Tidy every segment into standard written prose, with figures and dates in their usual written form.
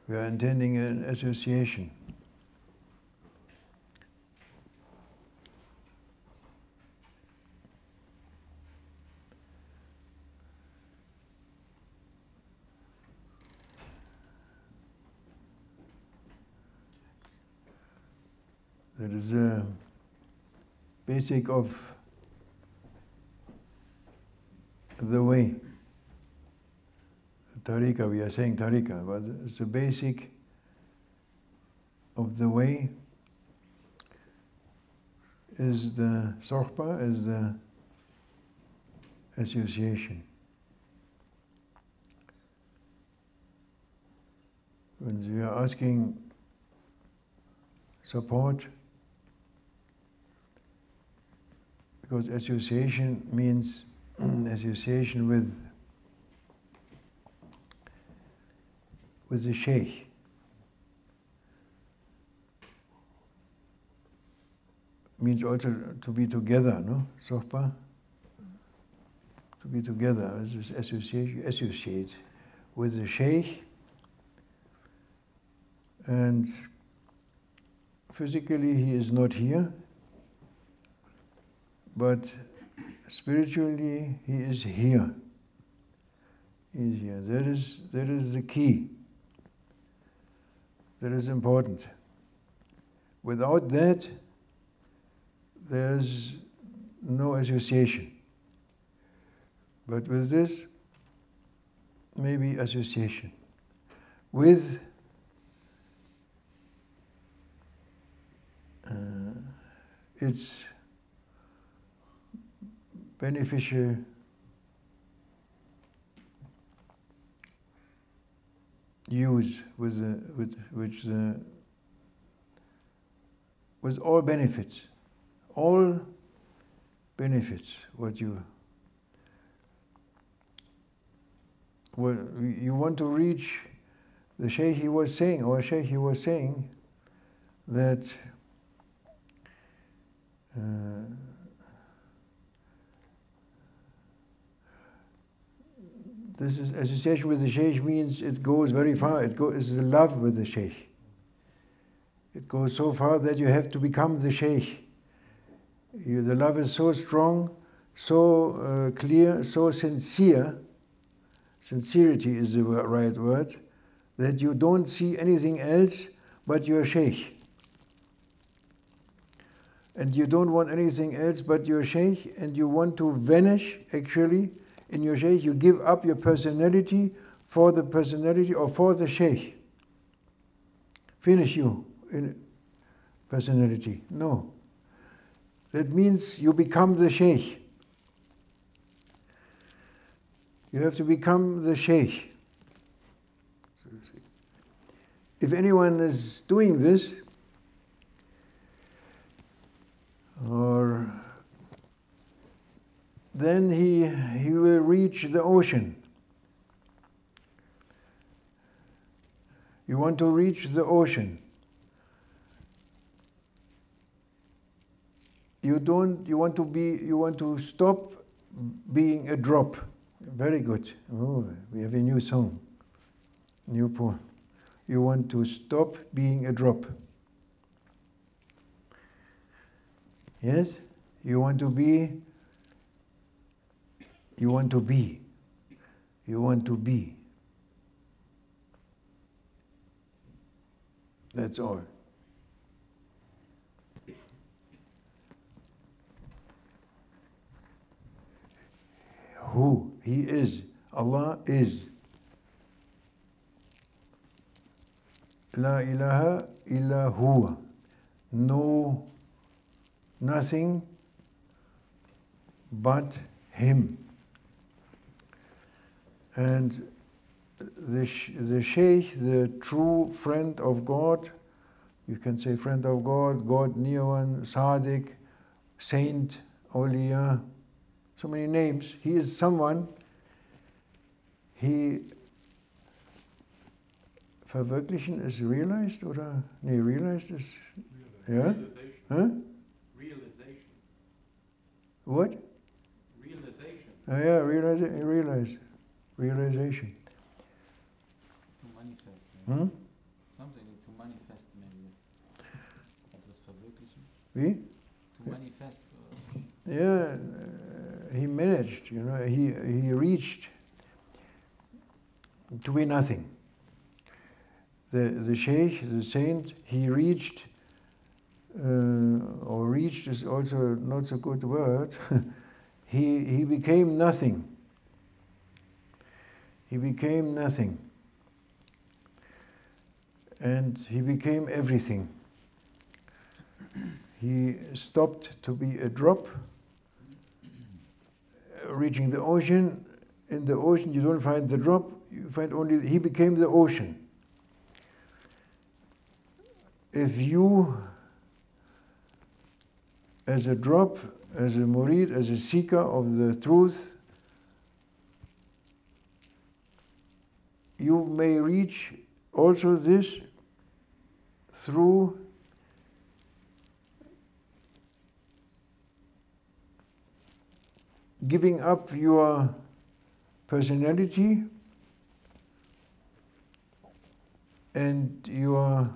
We are intending an association. That is a basic of the way. Tariqah, we are saying tariqah, but it's the basic of the way is the sohbah, is the association. When we are asking support, because association means association with the Sheikh. Means also to be together, no? Sohbah? To be together, associate with the Sheikh, and physically he is not here, but spiritually he is here. He is here. That is the key. That is important. Without that, there's no association. But with this, maybe association. With its beneficial use with all benefits, what you want to reach. The Sheikh, he was saying that this is association with the Sheikh means it goes very far. It's the love with the Sheikh. It goes so far that you have to become the Sheikh. The love is so strong, so clear, so sincere. Sincerity is the right word, that you don't see anything else but your Sheikh. And you don't want anything else but your Sheikh, and you want to vanish actually in your Sheikh. You give up your personality for the personality or for the Sheikh. Finish you in personality. No. That means you become the Sheikh. You have to become the Sheikh. If anyone is doing this, then he will reach the ocean. You want to reach the ocean. You want to stop being a drop. Very good. Oh, we have a new song, new poem. You want to stop being a drop. Yes? You want to be. That's all. Who? He is. Allah is. La ilaha illa huwa. No, nothing but Him. And the Sheikh, the true friend of God, you can say friend of God, God near one, Sadiq, Saint, Awliya, so many names. He is someone, verwirklichen ist realized, oder? Nee, realized is, yeah? Huh? Realization. What? Realization. Yeah, realization. To manifest. something to manifest maybe. Etwas verwirklichen. Wie? To manifest. Yeah, he managed, he reached to be nothing. The Sheikh, the saint, he reached, or reached is also not so good word, he became nothing. He became nothing. And he became everything. He stopped to be a drop, reaching the ocean. In the ocean you don't find the drop, you find only, he became the ocean. If you, as a drop, as a murid, as a seeker of the truth, you may reach also this through giving up your personality and your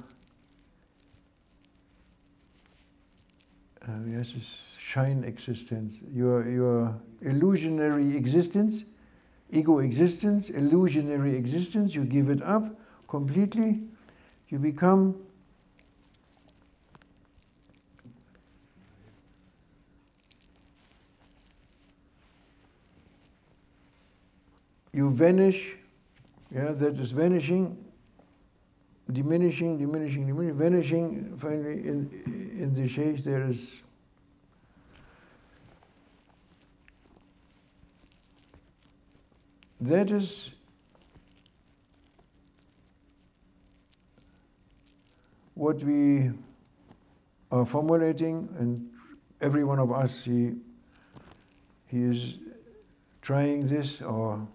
shine existence, your illusionary existence, ego existence, illusionary existence, you give it up completely, you become you vanish, that is vanishing, diminishing, vanishing. Finally, in the Sheikh there is that is what we are formulating, and every one of us, he is trying this, or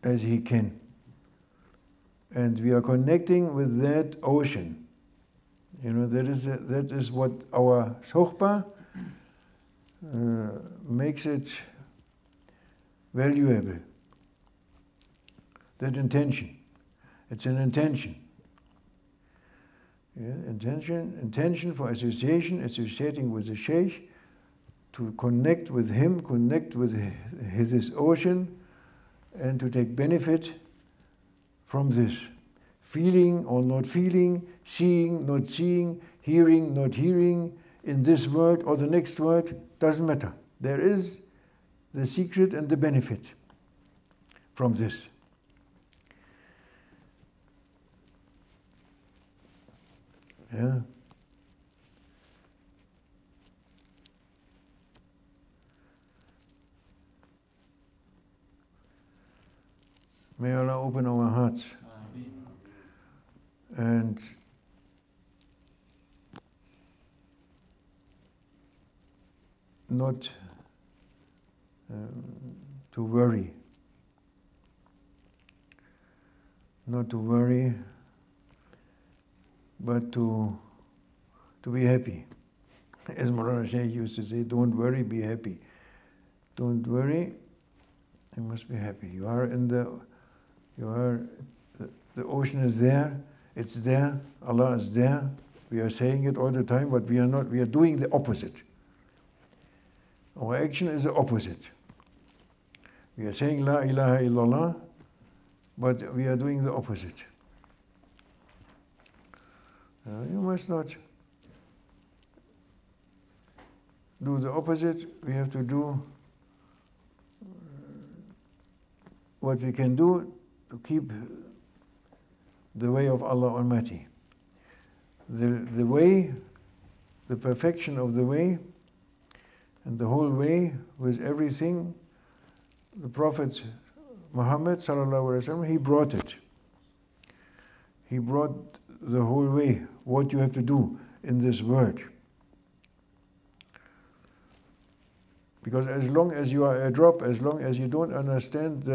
as he can. And we are connecting with that ocean. That is what our Sohbat makes it valuable. That intention. It's an intention. Intention for associating with the Sheikh, to connect with him, connect with his ocean, and to take benefit from this. Feeling or not feeling, seeing, not seeing, hearing, not hearing, in this world or the next world, doesn't matter. There is the secret and the benefit from this. Yeah. May Allah open our hearts and not to worry. Not to worry, but to be happy. As Maulana Sheikh used to say, don't worry, be happy. Don't worry, you must be happy. The ocean is there, it's there, Allah is there. We are saying it all the time, but we are not, we are doing the opposite. Our action is the opposite. We are saying La ilaha illallah, but we are doing the opposite. You must not do the opposite. We have to do what we can do to keep the way of Allah Almighty. The way, the perfection of the way, and the whole way with everything, the Prophet Muhammad sallallahu alaihi wasallam, he brought it. He brought the whole way, what you have to do in this world. Because as long as you are a drop, as long as you don't understand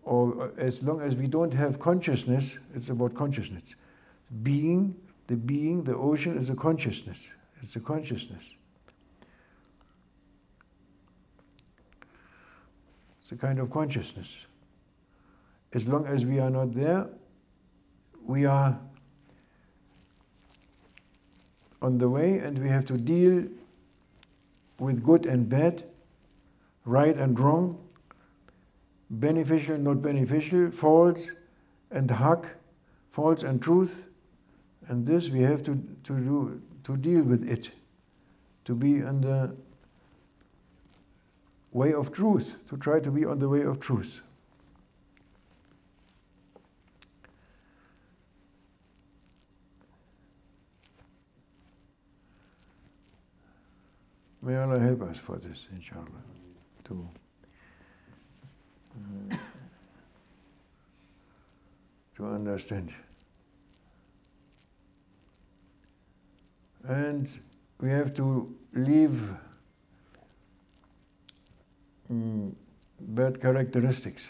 or as long as we don't have consciousness, it's about consciousness. The ocean is a consciousness. It's a consciousness. It's a kind of consciousness. as long as we are not there, we are on the way, and we have to deal with good and bad, right and wrong, beneficial, not beneficial, false and haq, false and truth, and this we have to deal with it, to be on the way of truth, to try to be on the way of truth. May Allah help us for this, inshallah, to understand. And we have to leave bad characteristics.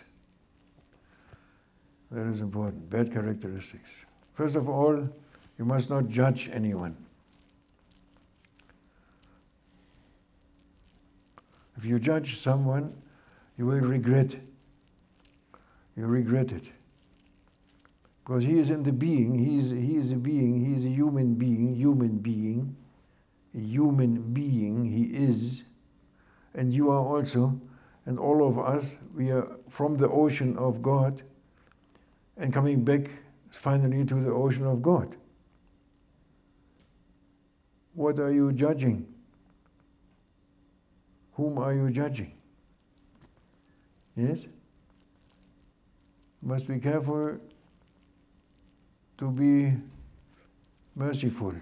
That is important, bad characteristics. First of all, you must not judge anyone. If you judge someone, you will regret. You regret it. Because he is in the being, he is a being, he is a human being, he is, and you are also, and all of us, we are from the ocean of God and coming back finally to the ocean of God. What are you judging? Whom are you judging? Yes? You must be careful to be merciful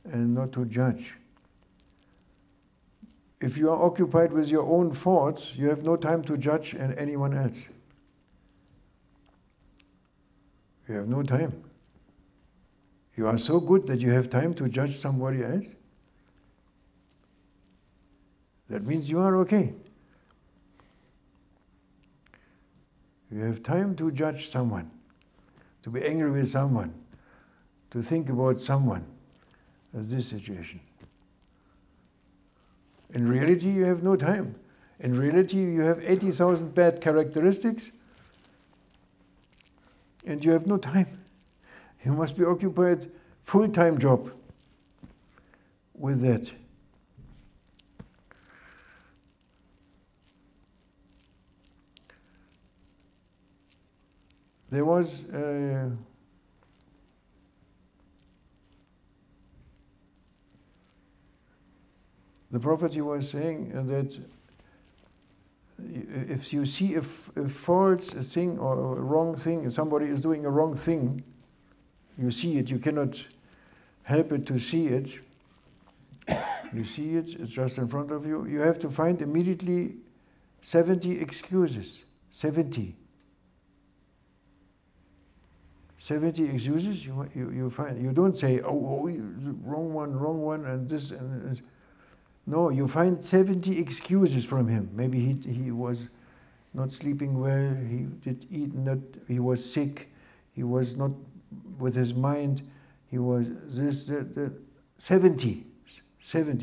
and not to judge. If you are occupied with your own thoughts, you have no time to judge anyone else. You have no time. You are so good that you have time to judge somebody else. That means you are okay. You have time to judge someone, to be angry with someone, to think about someone as this situation. In reality, you have no time. In reality, you have 80,000 bad characteristics, and you have no time. You must be occupied full-time job with that. There was the Prophet, he was saying that if you see a false thing or a wrong thing, somebody is doing a wrong thing, you see it, you cannot help it to see it. You see it, it's just in front of you. You have to find immediately 70 excuses. 70 excuses you find. You don't say, oh, wrong one, and this, and no, you find 70 excuses from him. Maybe he was not sleeping well, he did eat not, he was sick, he was not with his mind, he was this, that. 70.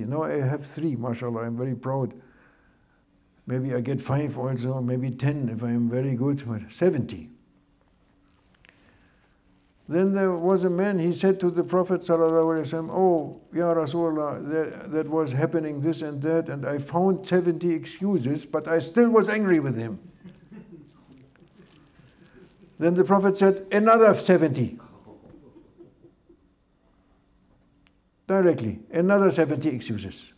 Now I have 3, mashallah, I'm very proud. Maybe I get 5 also, maybe 10 if I am very good, but 70. Then there was a man, he said to the Prophet ﷺ, oh, Ya Rasulullah, that was happening this and that, and I found 70 excuses, but I still was angry with him. Then the Prophet said, another 70. Directly, another 70 excuses.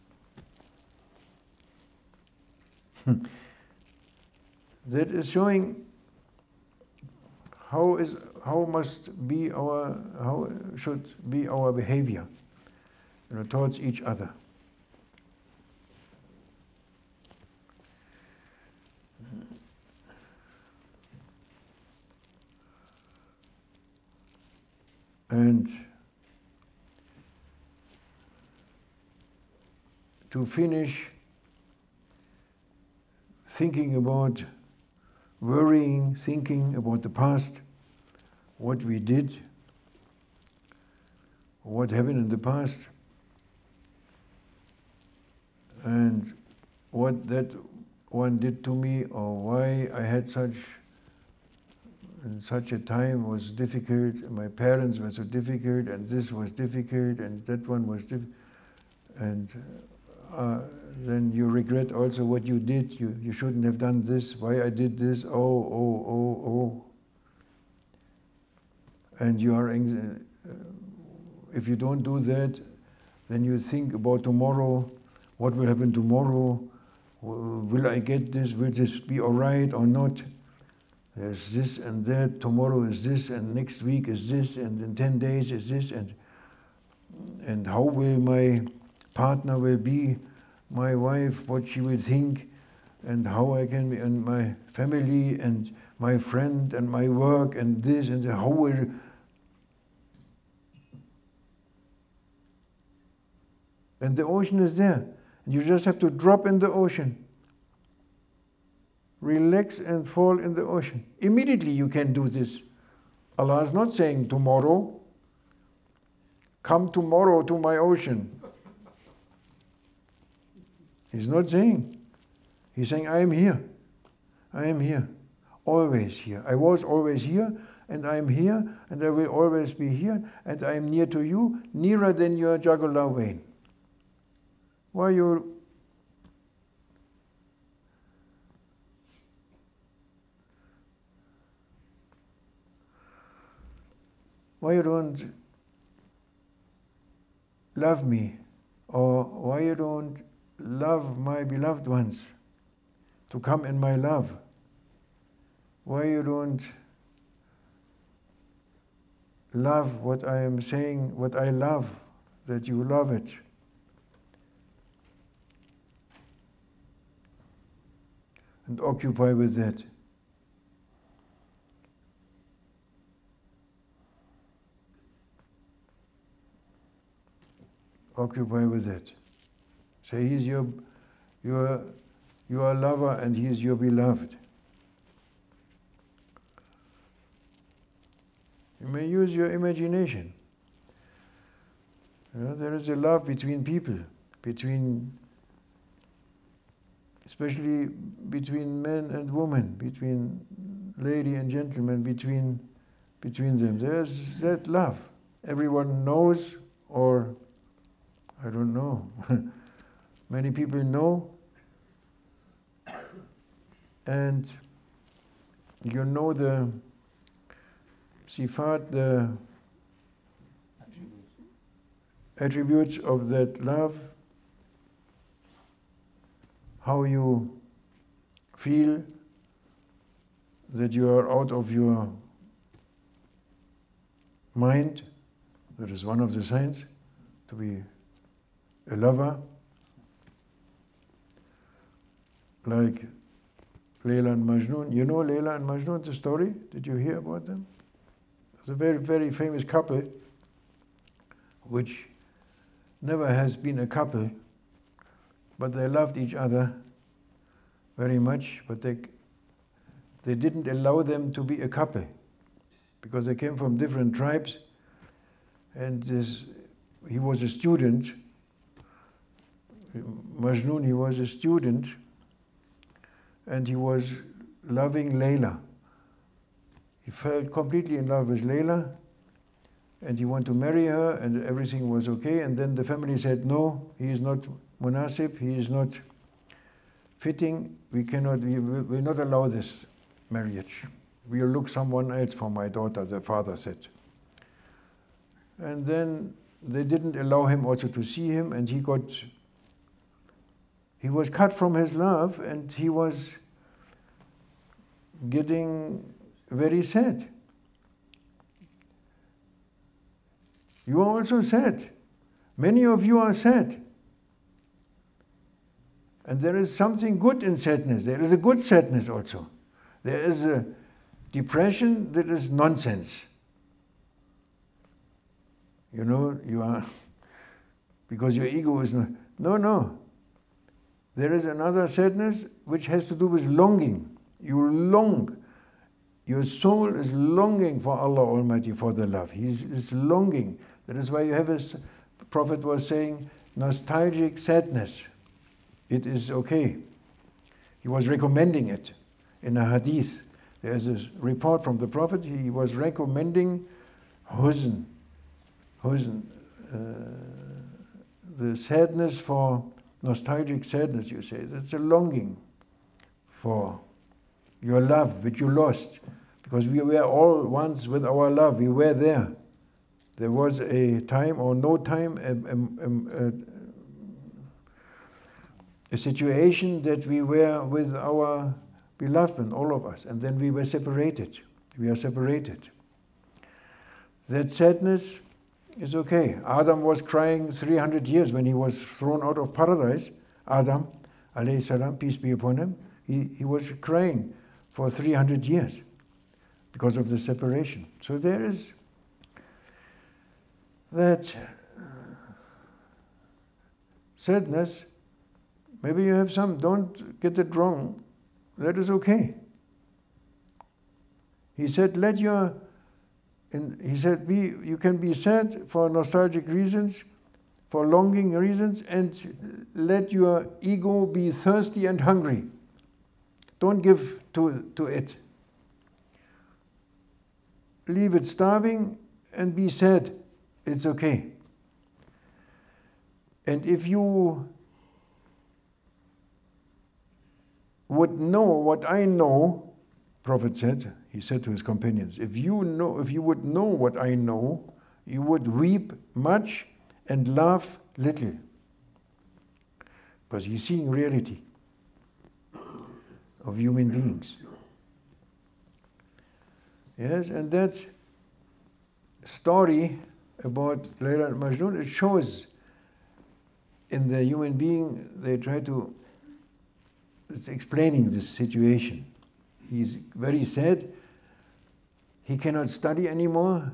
That is showing how should be our behavior, towards each other. And to finish, thinking about, worrying, thinking about the past, what we did, what happened in the past, and what that one did to me, or why I had such and such a time was difficult, my parents were so difficult, and this was difficult, and that one was difficult, and then you regret also what you did. You shouldn't have done this, why I did this, oh. And you are, if you don't do that, then you think about tomorrow, what will happen tomorrow, will I get this, will this be all right or not? There's this and that, tomorrow is this, and next week is this, and in 10 days is this, and how will my partner will be, my wife, what she will think, and how I can be, and my family, and my friend, and my work, and this, and how will... And the ocean is there. And you just have to drop in the ocean. Relax and fall in the ocean. Immediately you can do this. Allah is not saying tomorrow. Come tomorrow to my ocean. He's not saying. He's saying, I am here. I am here. Always here. I was always here, and I am here, and I will always be here, and I am near to you, nearer than your jugular vein. Why you don't love me, or why you don't love my beloved ones to come in my love? Why you don't love what I am saying, what I love, that you love it? And occupy with that. Occupy with it. Say he's your lover and he is your beloved. You may use your imagination. You know, there is a love between people, especially between men and women, between lady and gentleman, between them. There's that love. Everyone knows, or I don't know. Many people know, and you know the sifat, the attributes of that love, how you feel that you are out of your mind. That is one of the signs to be a lover. Like Layla and Majnun. You know Layla and Majnun, the story? Did you hear about them? It's a very, very famous couple which never has been a couple, but they loved each other very much, but they didn't allow them to be a couple because they came from different tribes, and he was a student. Majnun, he was a student, and he was loving Layla. He fell completely in love with Layla, and he wanted to marry her, and everything was okay. And then the family said, no, he is not munasib, he is not fitting, we will not allow this marriage. We will look someone else for my daughter, the father said. And then they didn't allow him also to see him, and he was cut from his love, and he was getting very sad. You are also sad. Many of you are sad. And there is something good in sadness. There is a good sadness also. There is a depression that is nonsense. You know, you are, because your ego is not, no. There is another sadness which has to do with longing. You long. Your soul is longing for Allah Almighty, for the love. He is longing. That is why you have, as the Prophet was saying, nostalgic sadness. It is okay. He was recommending it in a hadith. There's a report from the Prophet, he was recommending huzn, the sadness for, nostalgic sadness, you say. That's a longing for your love, which you lost. Because we were all once with our love, we were there. There was a time or no time, a situation that we were with our beloved, all of us, and then we were separated. We are separated. That sadness is okay. Adam was crying 300 years when he was thrown out of paradise. Adam, alayhi salam, peace be upon him, he was crying for 300 years because of the separation. So there is that sadness. Maybe you have some, don't get it wrong, that is okay. He said, you can be sad for nostalgic reasons, for longing reasons, and let your ego be thirsty and hungry. Don't give to it. Leave it starving and be sad. It's okay. And if you would know what I know, Prophet said, he said to his companions, if you would know what I know, you would weep much and laugh little. Because he's seeing reality of human beings. Yes, and that story about Layla and Majnun, it shows in the human being, they try to, it's explaining this situation. He's very sad. He cannot study anymore.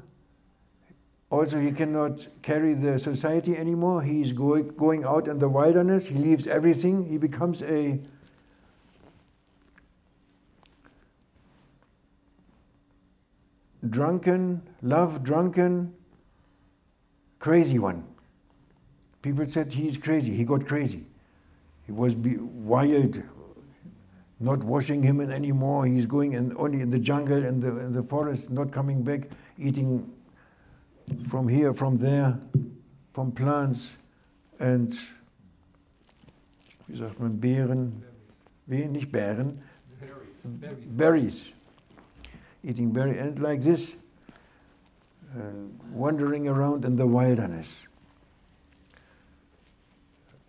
Also, he cannot carry the society anymore. He's going out in the wilderness. He leaves everything. He becomes a drunken, love-drunken, crazy one. People said he's crazy. He got crazy. He was wild, not washing him anymore. He's going only in the jungle and in the forest, not coming back, eating from here, from there, from plants and, wie sagt man, Beeren, nicht Beeren, berries. Eating berries, and like this, wandering around in the wilderness,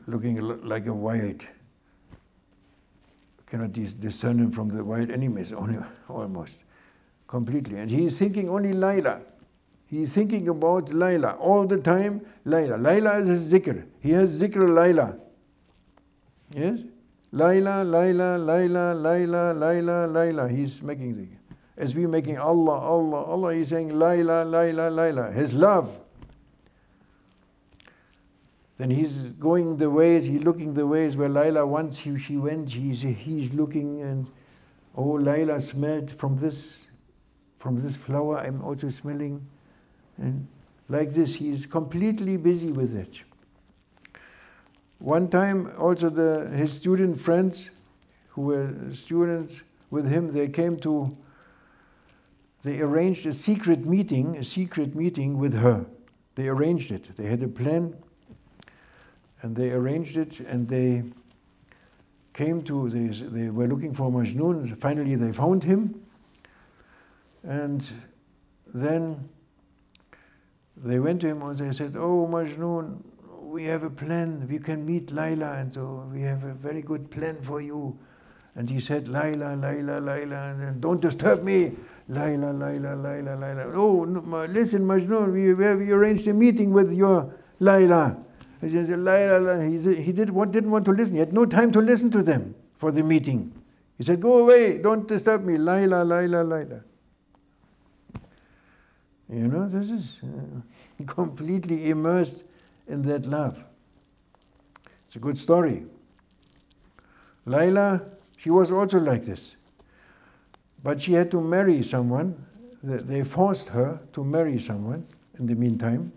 looking like a wild. Cannot discern him from the wild animals, almost, completely. And he is thinking only Layla. He is thinking about Layla all the time. Layla. Layla is his zikr. He has zikr Layla. Yes? Layla, Layla, Layla, Layla, Layla, Layla. He's making zikr. As we making Allah, Allah, Allah, he's saying Layla, Layla, Layla. His love. Then he's going the ways, he's looking the ways where Layla once she went, he's looking, and oh, Layla smelled from this flower, I'm also smelling. And like this, he's completely busy with it. One time, also his student friends, who were students with him, they arranged a secret meeting with her. They arranged it. They had a plan, and they arranged it, and they were looking for Majnun. Finally, they found him. And then they went to him and they said, oh, Majnun, we have a plan. We can meet Layla, and so we have a very good plan for you. And he said, Layla, Layla, Layla, and then, don't disturb me. Layla, Layla, Layla, Layla. Oh, no, listen, Majnun, we arranged a meeting with your Layla. He said, Layla, he didn't want to listen. He had no time to listen to them for the meeting. He said, go away, don't disturb me. Layla, Layla, Layla. You know, this is completely immersed in that love. It's a good story. Layla, she was also like this. But she had to marry someone. They forced her to marry someone in the meantime.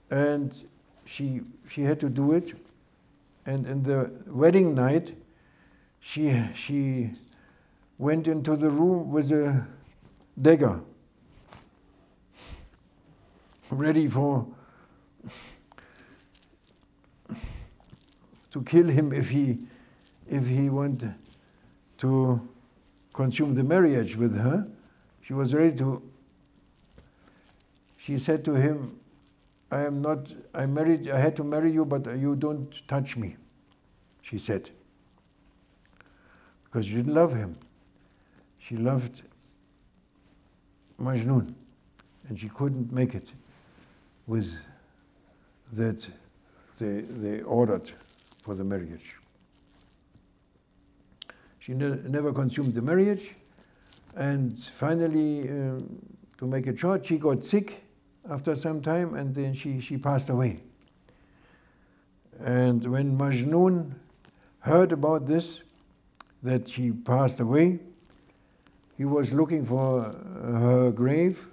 And she had to do it. And in the wedding night, she went into the room with a dagger, ready to kill him if he wanted to consume the marriage with her. She was ready to. She said to him, I'm married, I had to marry you, but you don't touch me, she said. Because she didn't love him. She loved Majnun, and she couldn't make it with that they ordered for the marriage. She never consumed the marriage, and finally, to make it short, she got sick after some time, and then she passed away. And when Majnun heard about this, that she passed away, he was looking for her grave.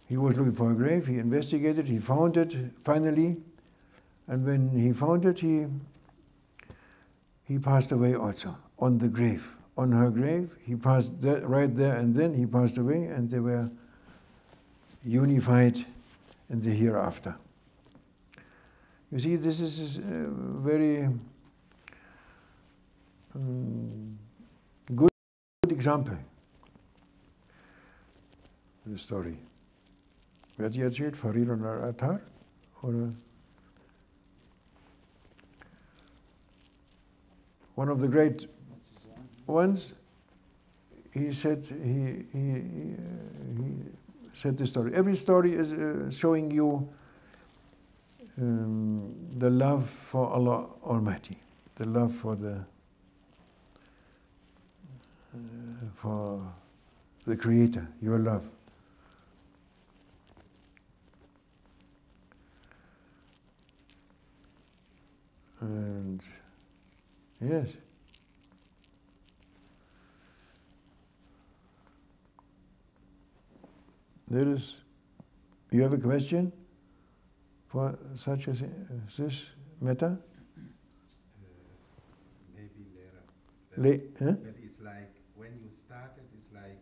He investigated, he found it finally, and when he found it, he passed away also on the grave. On her grave, he passed right there and then he passed away, and they were unified in the hereafter. You see, this is a very good example, the story. Wer hat die erzählt? Farid und Atar? Oder? One of the great ones, he said this story. Every story is showing you the love for Allah Almighty, the love for the Creator, your love. And yes. You have a question for such as this matter? Maybe later. But it's like when you started, it's like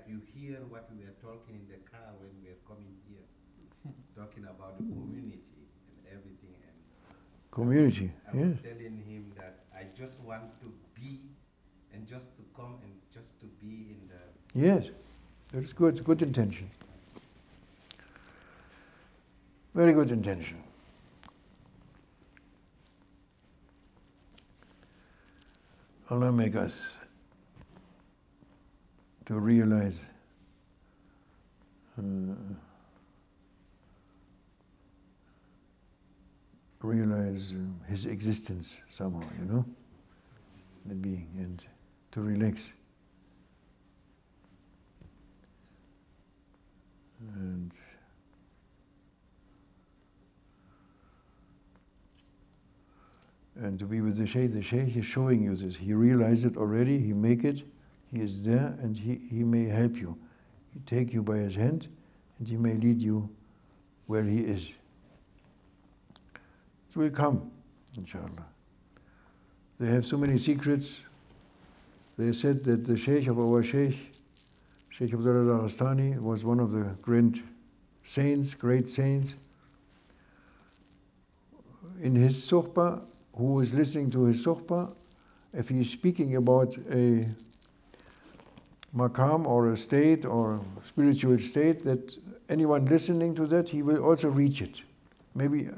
you hear what we were talking in the car when we were coming here, talking about the community and everything. And community, I was telling him that I just want to be, and just to come and just to be in the. Yes. That's good, good intention. Very good intention. Allah make us to realize His existence somehow, the being, and to relax. And to be with the Sheikh is showing you this. He realized it already, he make it, he is there, and he may help you. He take you by his hand, and he may lead you where he is. It will come, inshallah. They have so many secrets. They said that the Sheikh of our Sheikh Abdullah al-Rastani, was one of the great saints. In his Sohbat, who is listening to his Sohbat, if he is speaking about a maqam or a state or spiritual state, that anyone listening to that, he will also reach it. Maybe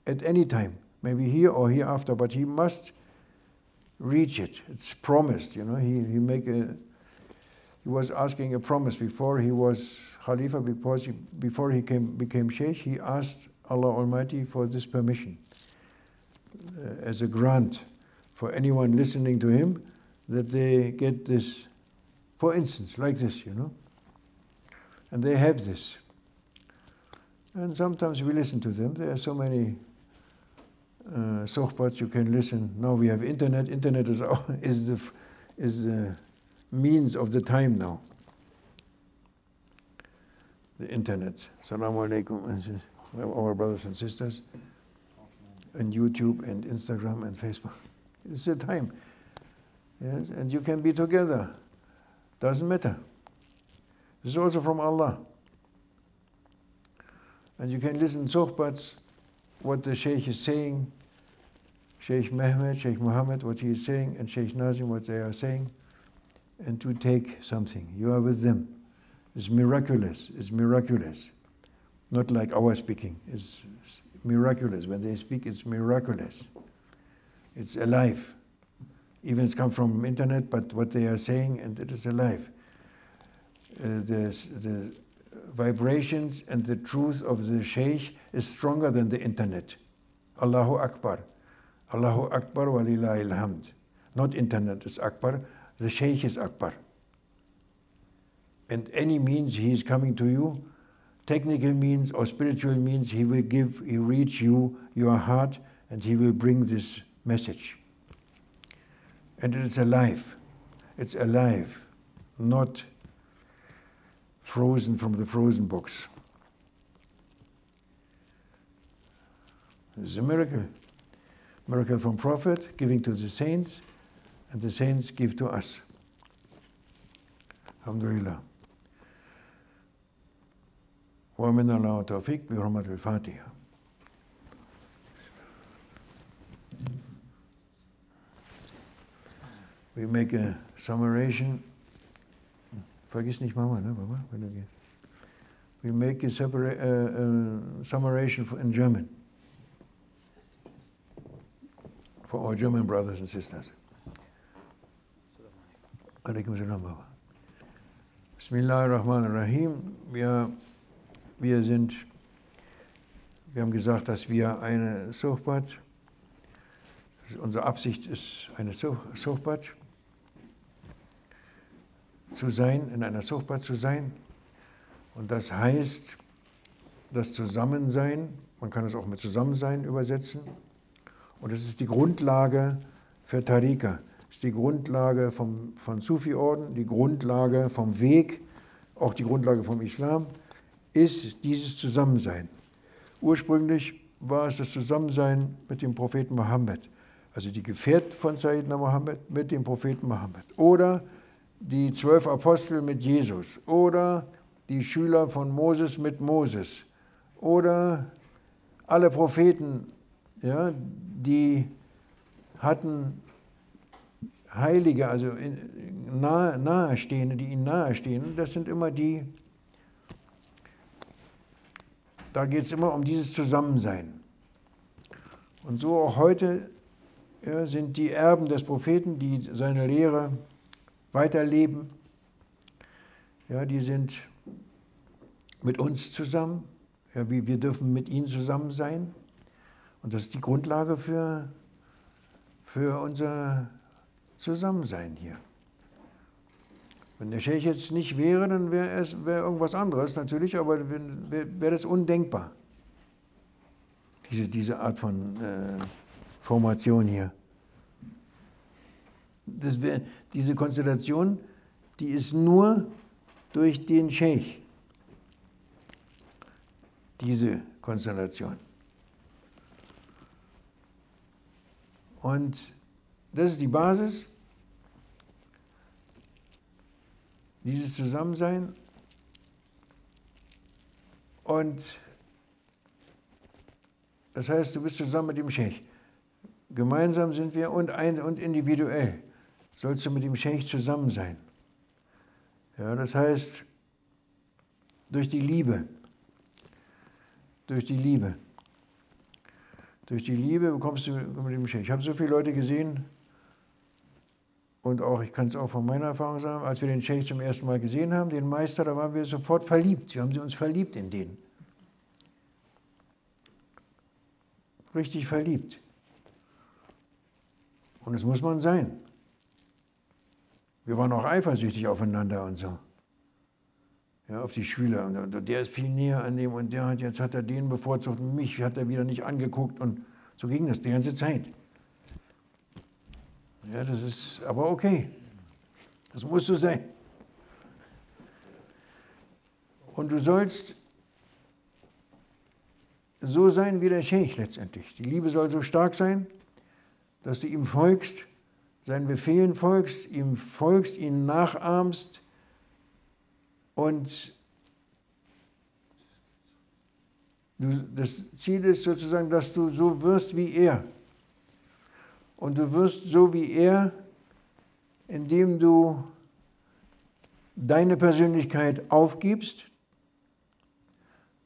at any time, maybe here or hereafter, but he must reach it. It's promised, He was asking a promise before he was Khalifa, before he became Sheikh. He asked Allah Almighty for this permission as a grant for anyone listening to him, that they get this, for instance, like this, And they have this. And sometimes we listen to them. There are so many sohbats you can listen. Now we have internet. Internet is the means of the time now. The internet. Assalamu alaikum, our brothers and sisters. And YouTube and Instagram and Facebook. It's the time. Yes, and you can be together. Doesn't matter. This is also from Allah. And you can listen to Sohbats, what the Sheikh is saying, Sheikh Mehmed, Sheikh Muhammad, what he is saying, and Sheikh Nazim, what they are saying, and to take something. You are with them. It's miraculous. It's miraculous. Not like our speaking. It's miraculous. When they speak, it's miraculous. It's alive. Even it's come from internet, but what they are saying, and it is alive. The vibrations and the truth of the Sheikh is stronger than the internet. Allahu Akbar. Allahu Akbar wa lillahil hamd. Not internet is Akbar, the Sheikh is Akbar. And any means he is coming to you, technical means or spiritual means, he will give, he reach you, your heart, and he will bring this message. And it is alive. It's alive, not frozen from the frozen books. It's a miracle. Miracle from Prophet, giving to the saints, and the saints give to us. Alhamdulillah. Wa min Allah tawfiq bi hurmat al-Fatiha. We make a summation. Vergiss nicht Mama, ne, Mama, wenn du gehst. We make a summation in German for our German brothers and sisters. Alaikum salam, Baba. Bismillahirrahmanirrahim. Wir haben gesagt, dass wir eine Sohbat, unsere Absicht ist, eine Sohbat zu sein, in einer Sohbat zu sein. Und das heißt, das Zusammensein, man kann es auch mit Zusammensein übersetzen. Und es ist die Grundlage für Tariqa, es ist die Grundlage von Sufi-Orden, die Grundlage vom Weg, auch die Grundlage vom Islam, ist dieses Zusammensein. Ursprünglich war es das Zusammensein mit dem Propheten Mohammed, also die Gefährten von Sayyidina Mohammed mit dem Propheten Mohammed. Oder die 12 Apostel mit Jesus. Oder die Schüler von Moses mit Moses. Oder alle Propheten, ja, die hatten Heilige, also Nahestehende, die ihnen nahestehen. Das sind immer die, da geht es immer um dieses Zusammensein. Und so auch heute, ja, sind die Erben des Propheten, die seine Lehre weiterleben, ja, die sind mit uns zusammen. Ja, wir dürfen mit ihnen zusammen sein. Und das ist die Grundlage für unser Zusammensein hier. Wenn der Scheikh jetzt nicht wäre, dann wäre irgendwas anderes natürlich, aber wäre das undenkbar. Diese Art von Formation hier. Diese Konstellation, die ist nur durch den Scheikh. Diese Konstellation. Und das ist die Basis, dieses Zusammensein. Und das heißt, du bist zusammen mit dem Scheikh. Gemeinsam sind wir und individuell sollst du mit dem Scheikh zusammen sein. Ja, das heißt, durch die Liebe. Durch die Liebe. Durch die Liebe bekommst du mit dem Scheikh. Ich habe so viele Leute gesehen, und auch, ich kann es auch von meiner Erfahrung sagen, als wir den Scheikh zum ersten Mal gesehen haben, den Meister, da waren wir sofort verliebt. Wir haben uns verliebt in den. Richtig verliebt. Und das muss man sein. Wir waren auch eifersüchtig aufeinander und so. Ja, auf die Schüler. Und der ist viel näher an dem und jetzt hat er den bevorzugt und mich hat er wieder nicht angeguckt. Und so ging das die ganze Zeit. Ja, das ist aber okay. Das muss so sein. Und du sollst so sein wie der Scheikh letztendlich. Die Liebe soll so stark sein, dass du ihm folgst, seinen Befehlen folgst, ihn nachahmst und das Ziel ist sozusagen, dass du so wirst wie er. Und du wirst so wie er, indem du deine Persönlichkeit aufgibst,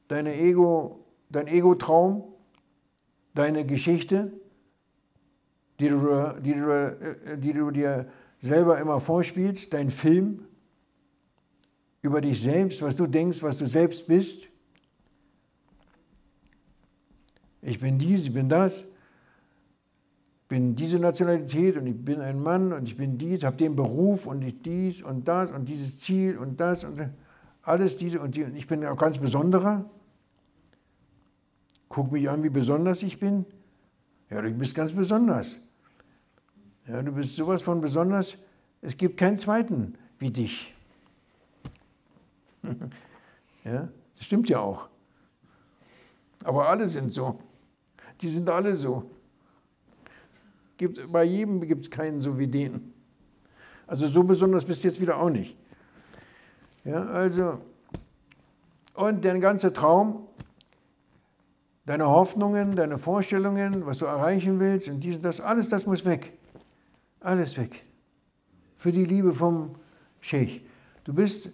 dein Ego-Traum, deine Geschichte, die du dir selber immer vorspielst, dein Film über dich selbst, was du denkst, was du selbst bist. Ich bin dies, ich bin das, bin diese Nationalität und ich bin ein Mann und ich bin dies, habe den Beruf und ich dies und das und dieses Ziel und das und alles diese und die und ich bin auch ganz Besonderer. Guck mich an, wie besonders ich bin. Ja, du bist ganz besonders. Ja, du bist sowas von besonders, es gibt keinen zweiten wie dich. Ja, das stimmt ja auch. Aber alle sind so. Die sind alle so. Bei jedem gibt es keinen so wie den. Also so besonders bist du jetzt wieder auch nicht. Ja, also, und dein ganzer Traum, deine Hoffnungen, deine Vorstellungen, was du erreichen willst und dies und das, alles das muss weg. Alles weg. Für die Liebe vom Scheich. Du bist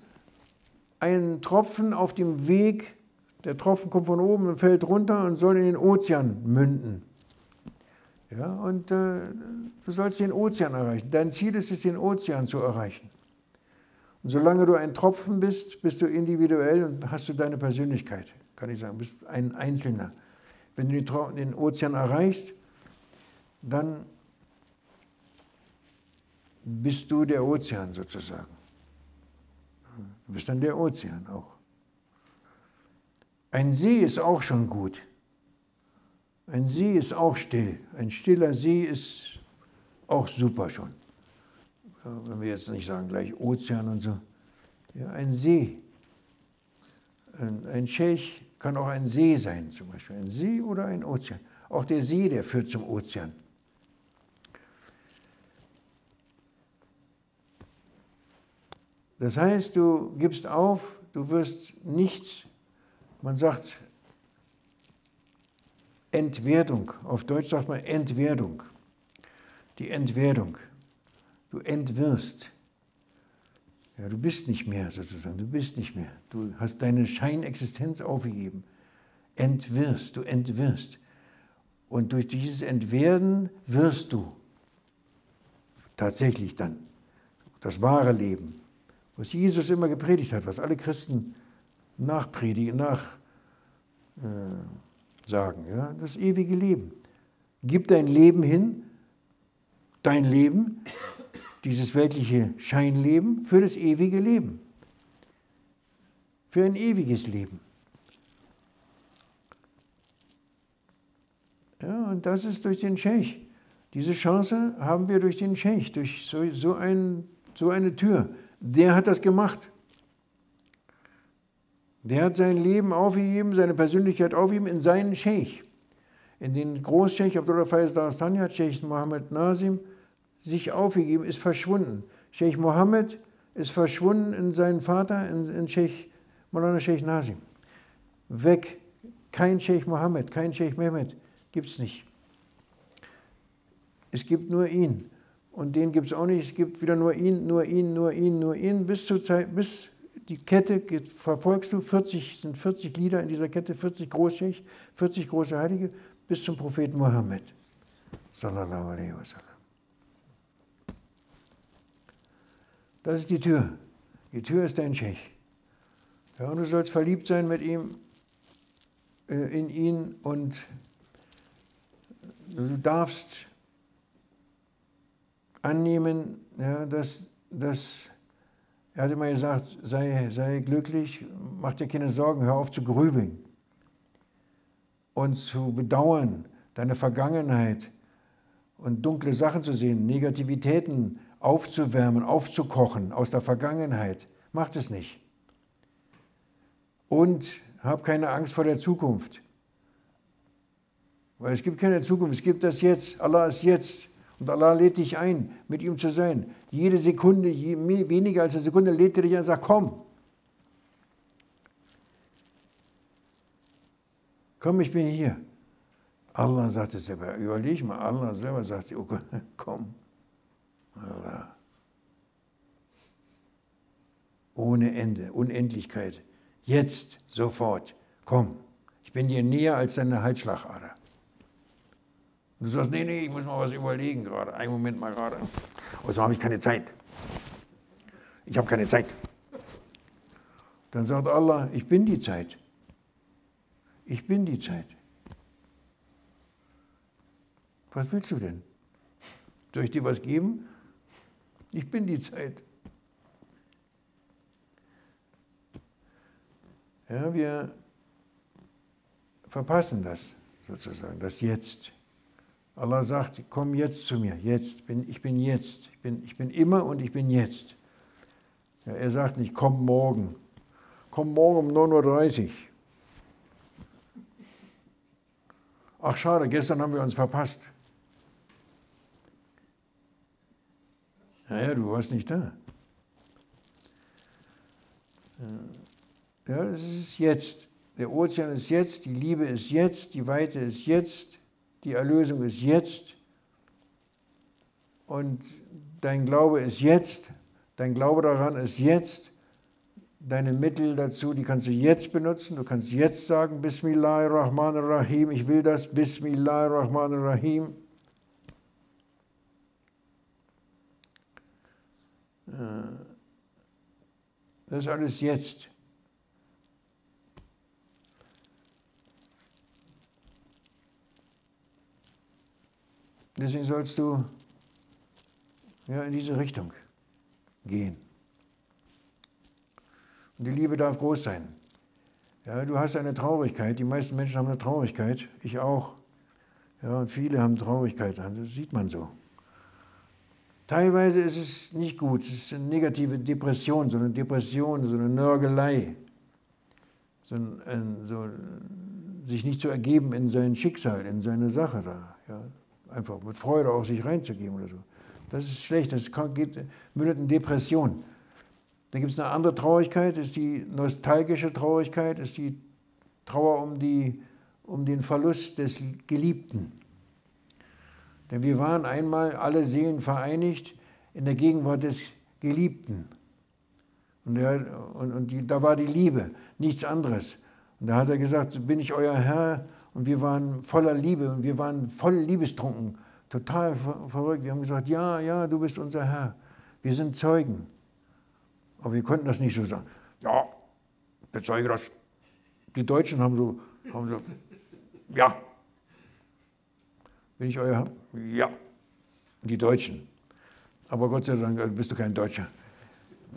ein Tropfen auf dem Weg, der Tropfen kommt von oben und fällt runter und soll in den Ozean münden. Ja, und du sollst den Ozean erreichen. Dein Ziel ist es, den Ozean zu erreichen. Und solange du ein Tropfen bist, bist du individuell und hast du deine Persönlichkeit, kann ich sagen, bist ein Einzelner. Wenn du den Ozean erreichst, dann bist du der Ozean sozusagen. Du bist dann der Ozean auch. Ein See ist auch schon gut. Ein See ist auch still. Ein stiller See ist auch super schon. Wenn wir jetzt nicht sagen, gleich Ozean und so. Ja, ein See. Ein Scheich kann auch ein See sein, zum Beispiel. Ein See oder ein Ozean. Auch der See, der führt zum Ozean. Das heißt, du gibst auf, du wirst nichts, man sagt Entwerdung, auf Deutsch sagt man Entwerdung, die Entwerdung, du entwirrst. Ja, du bist nicht mehr sozusagen, du bist nicht mehr, du hast deine Scheinexistenz aufgegeben, entwirrst, du entwirrst. Und durch dieses Entwerden wirst du tatsächlich dann das wahre Leben, was Jesus immer gepredigt hat, was alle Christen nachpredigen, sagen, ja, das ewige Leben. Gib dein Leben hin, dein Leben, dieses weltliche Scheinleben, für das ewige Leben. Für ein ewiges Leben. Ja, und das ist durch den Scheich. Diese Chance haben wir durch den Scheich, durch so eine Tür. Der hat das gemacht. Der hat sein Leben aufgegeben, seine Persönlichkeit aufgegeben in seinen Scheich. In den Großscheich Abdullah Faiz Dagestani hat Scheich Mohammed Nasim sich aufgegeben, ist verschwunden. Scheich Mohammed ist verschwunden in seinen Vater, in Scheich Maulana Scheich Nasim. Weg. Kein Scheich Mohammed, kein Scheich Mehmed. Gibt es nicht. Es gibt nur ihn. Und den gibt es auch nicht. Es gibt wieder nur ihn, nur ihn, nur ihn, nur ihn. Bis die Kette geht, verfolgst du, 40 Glieder in dieser Kette, 40 Großscheich, 40 große Heilige, bis zum Propheten Mohammed. Sallallahu alaihi wasallam. Das ist die Tür. Die Tür ist dein Scheich. Ja, und du sollst verliebt sein mit ihm, in ihn, und du darfst annehmen, ja, dass er hat immer gesagt, sei glücklich, mach dir keine Sorgen, hör auf zu grübeln und zu bedauern, deine Vergangenheit und dunkle Sachen zu sehen, Negativitäten aufzuwärmen, aufzukochen aus der Vergangenheit. Mach das nicht. Und hab keine Angst vor der Zukunft. Weil es gibt keine Zukunft, es gibt das Jetzt. Allah ist jetzt. Und Allah lädt dich ein, mit ihm zu sein. Jede Sekunde, weniger als eine Sekunde lädt er dich ein und sagt, komm. Komm, ich bin hier. Allah sagt es selber. Überleg mal, Allah selber sagt, oh Gott, komm. Allah. Ohne Ende, Unendlichkeit. Jetzt, sofort, komm. Ich bin dir näher als deine Halsschlagader. Und du sagst, nee, ich muss mal was überlegen gerade. Einen Moment mal gerade. Außerdem habe ich keine Zeit. Ich habe keine Zeit. Dann sagt Allah, ich bin die Zeit. Ich bin die Zeit. Was willst du denn? Soll ich dir was geben? Ich bin die Zeit. Ja, wir verpassen das sozusagen, das Jetzt. Allah sagt, komm jetzt zu mir, jetzt, ich bin jetzt, ich bin immer und ich bin jetzt. Ja, er sagt nicht, komm morgen um 9:30 Uhr. Ach schade, gestern haben wir uns verpasst. Naja, du warst nicht da. Ja, es ist jetzt. Der Ozean ist jetzt, die Liebe ist jetzt, die Weite ist jetzt, die Erlösung ist jetzt. Und dein Glaube ist jetzt, dein Glaube daran ist jetzt. Deine Mittel dazu, die kannst du jetzt benutzen. Du kannst jetzt sagen, Bismillahirrahmanirrahim, ich will das, Bismillahirrahmanirrahim. Das ist alles jetzt. Deswegen sollst du ja, in diese Richtung gehen. Und die Liebe darf groß sein. Ja, du hast eine Traurigkeit, die meisten Menschen haben eine Traurigkeit, ich auch. Ja, und viele haben Traurigkeit, das sieht man so. Teilweise ist es nicht gut, es ist eine negative Depression, so eine Nörgelei. Sich nicht zu ergeben in sein Schicksal, in seine Sache da. Ja. Einfach mit Freude auch sich reinzugeben oder so. Das ist schlecht, das mündet in Depression. Da gibt es eine andere Traurigkeit, ist die nostalgische Traurigkeit, ist die Trauer um den Verlust des Geliebten. Denn wir waren einmal alle Seelen vereinigt in der Gegenwart des Geliebten. Und da war die Liebe, nichts anderes. Und da hat er gesagt, bin ich euer Herr? Und wir waren voller Liebe und wir waren voll liebestrunken, total verrückt. Wir haben gesagt, ja, du bist unser Herr. Wir sind Zeugen. Aber wir konnten das nicht so sagen. Ja, bezeuge das. Die Deutschen haben so, ja. Bin ich euer Herr? Ja. Die Deutschen. Aber Gott sei Dank bist du kein Deutscher.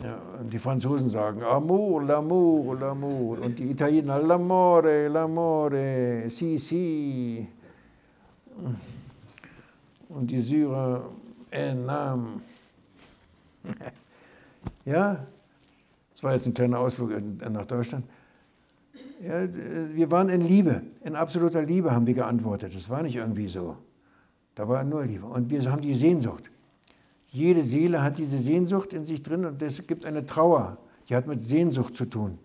Ja, und die Franzosen sagen, Amour, l'amour, l'amour. Und die Italiener, l'amore, l'amore, si, si. Und die Syrer, nam. Ja, das war jetzt ein kleiner Ausflug nach Deutschland. Ja, wir waren in Liebe, in absoluter Liebe haben wir geantwortet. Das war nicht irgendwie so. Da war nur Liebe. Und wir haben die Sehnsucht. Jede Seele hat diese Sehnsucht in sich drin und es gibt eine Trauer, die hat mit Sehnsucht zu tun.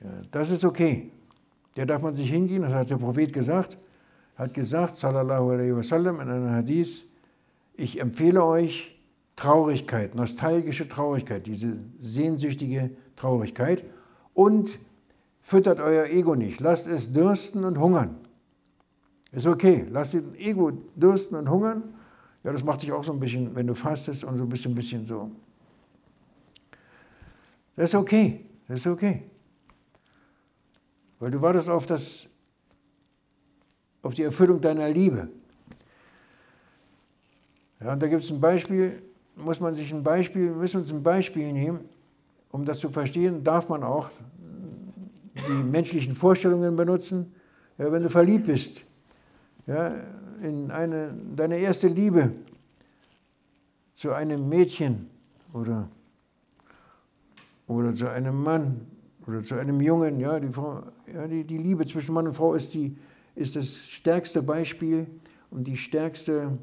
Ja, das ist okay. Der darf man sich hingehen, das hat der Prophet gesagt, sallallahu alaihi wasallam, in einem Hadith, ich empfehle euch Traurigkeit, nostalgische Traurigkeit, diese sehnsüchtige Traurigkeit und füttert euer Ego nicht, lasst es dürsten und hungern. Ist okay, lasst das Ego dürsten und hungern. Ja, das macht dich auch so ein bisschen, wenn du fastest und so ein bisschen so. Das ist okay, das ist okay. Weil du wartest auf die Erfüllung deiner Liebe. Ja, und da gibt es ein Beispiel, wir müssen uns ein Beispiel nehmen, um das zu verstehen, darf man auch die menschlichen Vorstellungen benutzen. Ja, wenn du verliebt bist, ja, in deine erste Liebe zu einem Mädchen oder zu einem Mann oder zu einem Jungen, ja, die Liebe zwischen Mann und Frau ist das stärkste Beispiel und die stärkste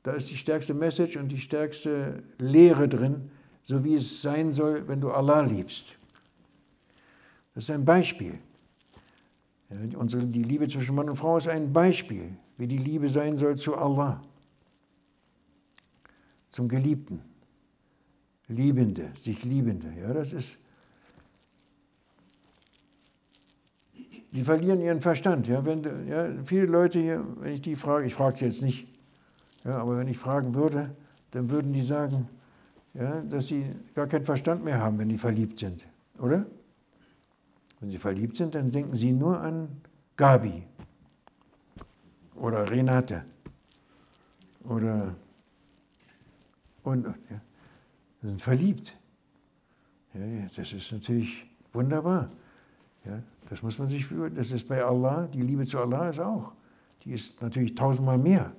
Da ist die stärkste Message und die stärkste Lehre drin, so wie es sein soll, wenn du Allah liebst. Das ist ein Beispiel. Ja, die Liebe zwischen Mann und Frau ist ein Beispiel, wie die Liebe sein soll zu Allah, zum Geliebten. Liebende, sich Liebende. Ja, das ist. Die verlieren ihren Verstand. Ja, viele Leute hier, wenn ich die frage, ich frage sie jetzt nicht, ja, aber wenn ich fragen würde, dann würden die sagen, ja, dass sie gar keinen Verstand mehr haben, wenn die verliebt sind, oder? Wenn sie verliebt sind, dann denken sie nur an Gabi oder Renate oder und ja, sind verliebt. Ja, das ist natürlich wunderbar. Ja, das muss man sich fühlen. Das ist bei Allah, die Liebe zu Allah ist auch. Die ist natürlich tausendmal mehr.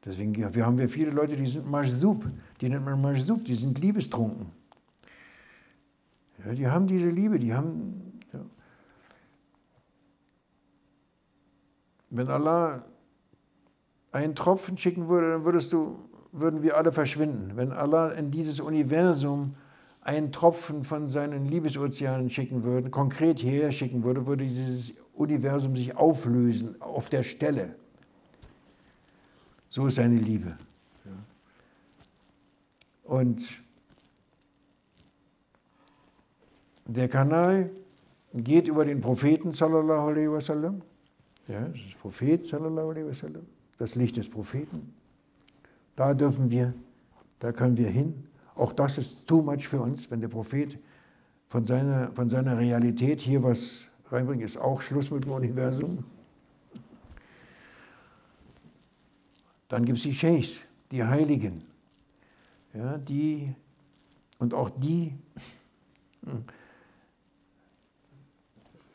Deswegen haben wir viele Leute, die sind Majzub, die nennt man Majzub, die sind liebestrunken. Ja, die haben diese Liebe, die haben. Ja. Wenn Allah einen Tropfen schicken würde, dann würden wir alle verschwinden. Wenn Allah in dieses Universum einen Tropfen von seinen Liebesozeanen schicken würde, konkret hierher schicken würde, würde dieses Universum sich auflösen auf der Stelle. So ist seine Liebe. Ja. Und der Kanal geht über den Propheten, sallallahu alaihi wasallam. Ja, das ist Prophet, sallallahu alaihi wasallam. Das Licht des Propheten. Da dürfen wir, da können wir hin. Auch das ist too much für uns, wenn der Prophet von seiner Realität hier was reinbringt, ist auch Schluss mit dem Universum. Dann gibt es die Sheikhs, die Heiligen, ja, und auch die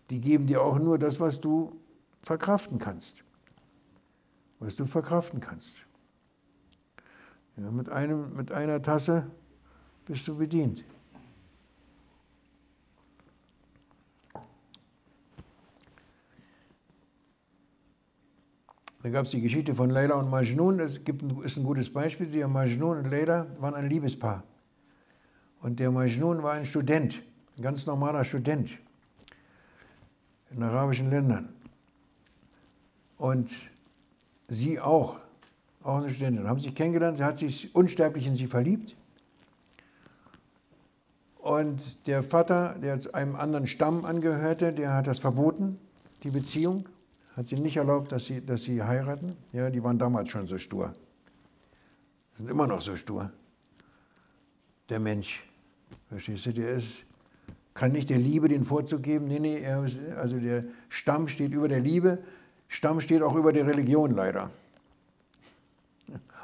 geben dir auch nur das, was du verkraften kannst. Was du verkraften kannst. Ja, mit einer Tasse bist du bedient. Da gab es die Geschichte von Layla und Majnun, das ist ein gutes Beispiel. Der Majnun und Layla waren ein Liebespaar. Und der Majnun war ein Student, ein ganz normaler Student in arabischen Ländern. Und sie auch eine Studentin. Haben sich kennengelernt, sie hat sich unsterblich in sie verliebt. Und der Vater, der einem anderen Stamm angehörte, der hat das verboten, die Beziehung. Hat sie nicht erlaubt, dass sie heiraten. Ja, die waren damals schon so stur. Sind immer noch so stur. Der Mensch. Verstehst du, kann nicht der Liebe den Vorzug geben. Nee, also der Stamm steht über der Liebe. Stamm steht auch über der Religion leider.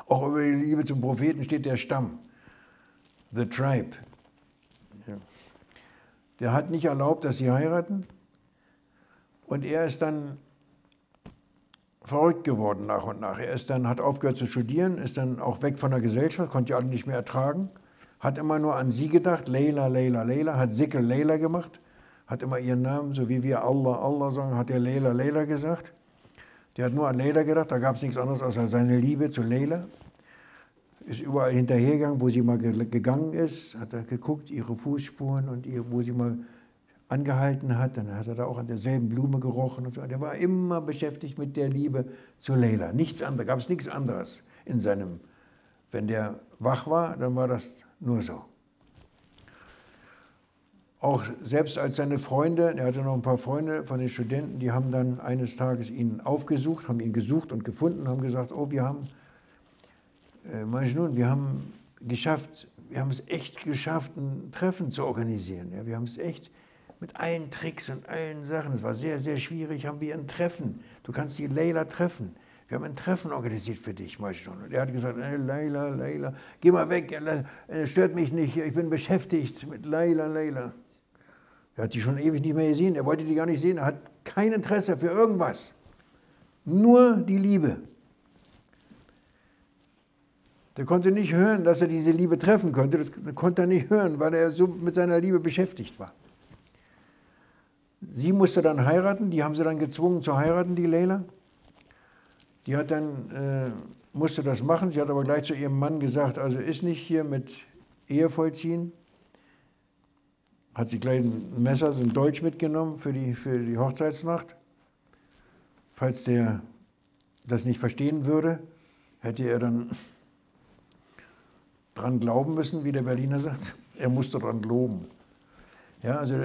Auch über die Liebe zum Propheten steht der Stamm. The Tribe. Ja. Der hat nicht erlaubt, dass sie heiraten. Und er ist dann verrückt geworden nach und nach. Hat aufgehört zu studieren, ist dann auch weg von der Gesellschaft, konnte ja alle nicht mehr ertragen, hat immer nur an sie gedacht, Layla, Layla, Layla, hat Dhikr Layla gemacht, hat immer ihren Namen, so wie wir Allah, Allah sagen, hat er Layla, Layla gesagt. Der hat nur an Layla gedacht, da gab es nichts anderes außer seine Liebe zu Layla. Ist überall hinterhergegangen, wo sie mal gegangen ist, hat er geguckt, ihre Fußspuren und wo sie mal angehalten hat, dann hat er da auch an derselben Blume gerochen und so. Der war immer beschäftigt mit der Liebe zu Layla. Nichts anderes, gab es nichts anderes in seinem. Wenn der wach war, dann war das nur so. Auch selbst als seine Freunde, er hatte noch ein paar Freunde von den Studenten, die haben dann eines Tages ihn aufgesucht, haben ihn gesucht und gefunden, haben gesagt, oh, wir haben, Majnun, wir haben es echt geschafft, ein Treffen zu organisieren. Ja, wir haben es echt mit allen Tricks und allen Sachen, es war sehr, sehr schwierig, haben wir ein Treffen. Du kannst die Layla treffen. Wir haben ein Treffen organisiert für dich, Majnun. Und er hat gesagt, Layla, Layla, geh mal weg, stört mich nicht, ich bin beschäftigt mit Layla, Layla. Er hat die schon ewig nicht mehr gesehen, er wollte die gar nicht sehen, er hat kein Interesse für irgendwas. Nur die Liebe. Der konnte nicht hören, dass er diese Liebe treffen konnte, das konnte er nicht hören, weil er so mit seiner Liebe beschäftigt war. Sie musste dann heiraten, die haben sie dann gezwungen zu heiraten, die Layla. Die hat dann musste das machen. Sie hat aber gleich zu ihrem Mann gesagt, also ist nicht hier mit Ehe vollziehen. Hat sie gleich ein Messer, so ein Dolch mitgenommen für die Hochzeitsnacht. Falls der das nicht verstehen würde, hätte er dann dran glauben müssen, wie der Berliner sagt. Er musste dran glauben. Ja, also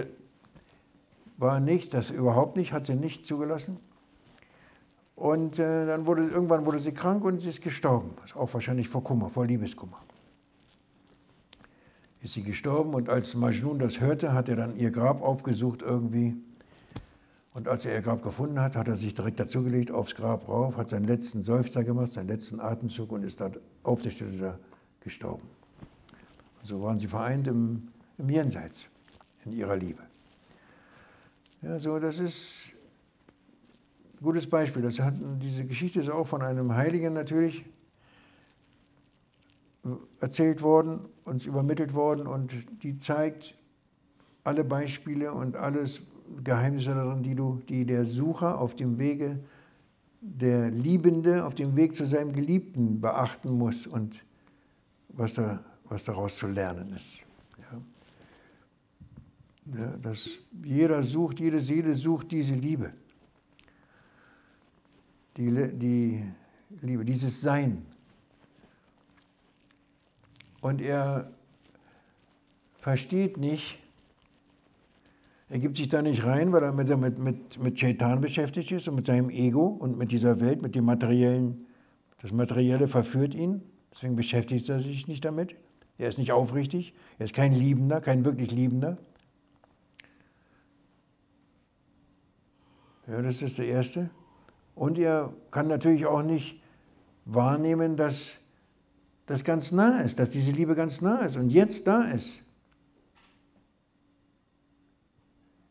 war nicht, das überhaupt nicht, hat sie nicht zugelassen. Und dann irgendwann wurde sie krank und sie ist gestorben. Auch wahrscheinlich vor Kummer, vor Liebeskummer. Ist sie gestorben und als Majnun das hörte, hat er dann ihr Grab aufgesucht irgendwie. Und als er ihr Grab gefunden hat, hat er sich direkt dazugelegt, aufs Grab rauf, hat seinen letzten Seufzer gemacht, seinen letzten Atemzug und ist da auf der Stelle da gestorben. Und so waren sie vereint im Jenseits, in ihrer Liebe. Ja, so, das ist ein gutes Beispiel. Diese Geschichte ist auch von einem Heiligen natürlich erzählt worden, uns übermittelt worden und die zeigt alle Beispiele und alles Geheimnisse darin, die der Sucher auf dem Wege, der Liebende auf dem Weg zu seinem Geliebten beachten muss und was daraus zu lernen ist. Ja. Ja, dass jede Seele sucht diese Liebe. Die Liebe, dieses Sein. Und er versteht nicht, er gibt sich da nicht rein, weil er mit Shaitan beschäftigt ist und mit seinem Ego und mit dieser Welt, mit dem Materiellen. Das Materielle verführt ihn, deswegen beschäftigt er sich nicht damit. Er ist nicht aufrichtig, er ist kein Liebender, kein wirklich Liebender. Ja, das ist das Erste. Und er kann natürlich auch nicht wahrnehmen, dass das ganz nah ist, dass diese Liebe ganz nah ist und jetzt da ist.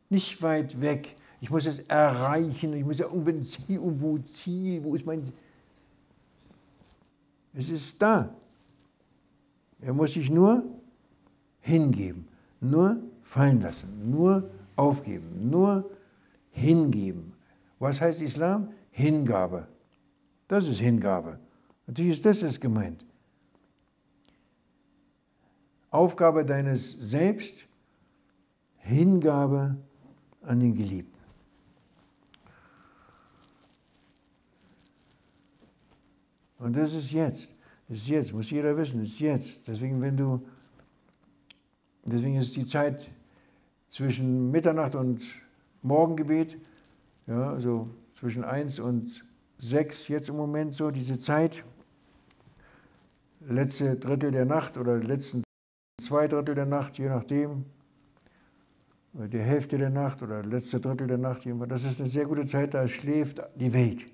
Nicht weit weg. Ich muss es erreichen, ich muss ja irgendwo Ziel, wo ist mein... Es ist da. Er muss sich nur hingeben, nur fallen lassen, nur aufgeben, nur hingeben. Was heißt Islam? Hingabe. Das ist Hingabe. Natürlich ist das gemeint. Aufgabe deines Selbst, Hingabe an den Geliebten. Und das ist jetzt. Das ist jetzt, muss jeder wissen, das ist jetzt. Deswegen ist die Zeit zwischen Mitternacht und Morgengebet, ja, also zwischen 1 und 6 jetzt im Moment so, diese Zeit, letzte Drittel der Nacht oder letzten 2 Drittel der Nacht, je nachdem, oder die Hälfte der Nacht oder letzte Drittel der Nacht, das ist eine sehr gute Zeit, da schläft die Welt.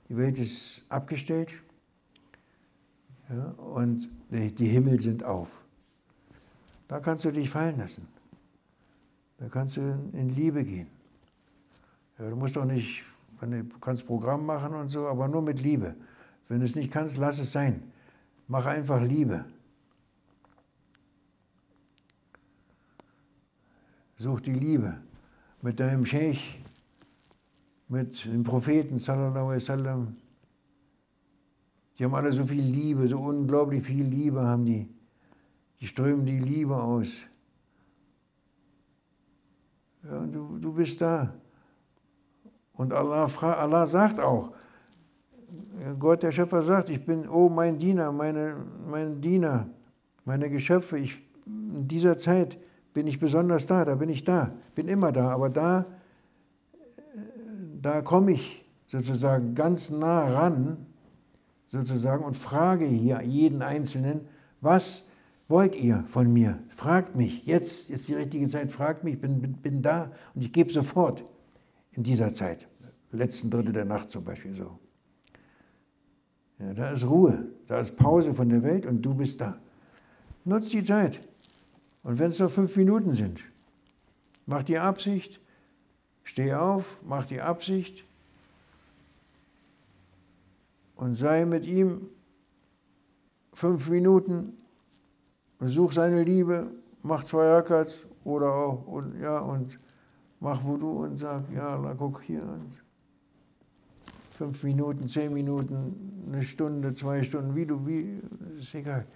Die Welt ist abgestellt, ja, und die Himmel sind auf. Da kannst du dich fallen lassen. Da kannst du in Liebe gehen. Ja, du musst doch nicht, du kannst Programm machen und so, aber nur mit Liebe. Wenn du es nicht kannst, lass es sein. Mach einfach Liebe. Such die Liebe mit deinem Scheikh, mit dem Propheten, sallallahu alaihi wasallam. Die haben alle so viel Liebe, so unglaublich viel Liebe haben die. Die strömen die Liebe aus. Ja, und du bist da. Und Allah sagt auch, Gott, der Schöpfer sagt, ich bin, oh mein Diener, mein Diener, meine Geschöpfe, in dieser Zeit bin ich besonders da bin ich da, bin immer da, aber da komme ich sozusagen ganz nah ran, sozusagen, und frage hier jeden Einzelnen, was wollt ihr von mir? Fragt mich, jetzt ist die richtige Zeit, fragt mich, ich bin da und ich gebe sofort in dieser Zeit, letzten Drittel der Nacht zum Beispiel so. Ja, da ist Ruhe, da ist Pause von der Welt und du bist da. Nutz die Zeit. Und wenn es nur 5 Minuten sind, mach die Absicht, steh auf, mach die Absicht und sei mit ihm 5 Minuten und such seine Liebe, mach 2 Rakats oder auch, und mach Wudu und sag, ja, Allah, guck hier. Und 5 Minuten, 10 Minuten, eine Stunde, 2 Stunden, ist egal.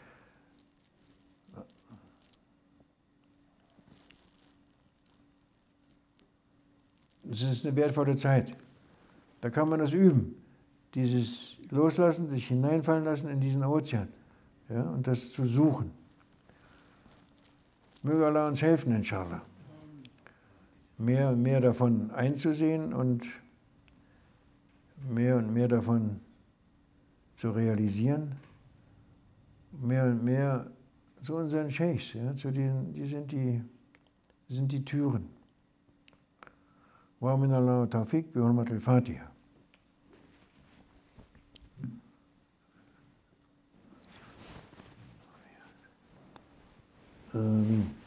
Es ist eine wertvolle Zeit. Da kann man das üben. Dieses Loslassen, sich hineinfallen lassen in diesen Ozean. Ja, und das zu suchen. Möge Allah uns helfen, inshallah. Mehr und mehr davon einzusehen und mehr davon zu realisieren. Mehr und mehr zu unseren Sheikhs, ja, zu denen, die sind die Türen. Wa min Allah tawfiq bi hurmat al-Fatiha. Amen.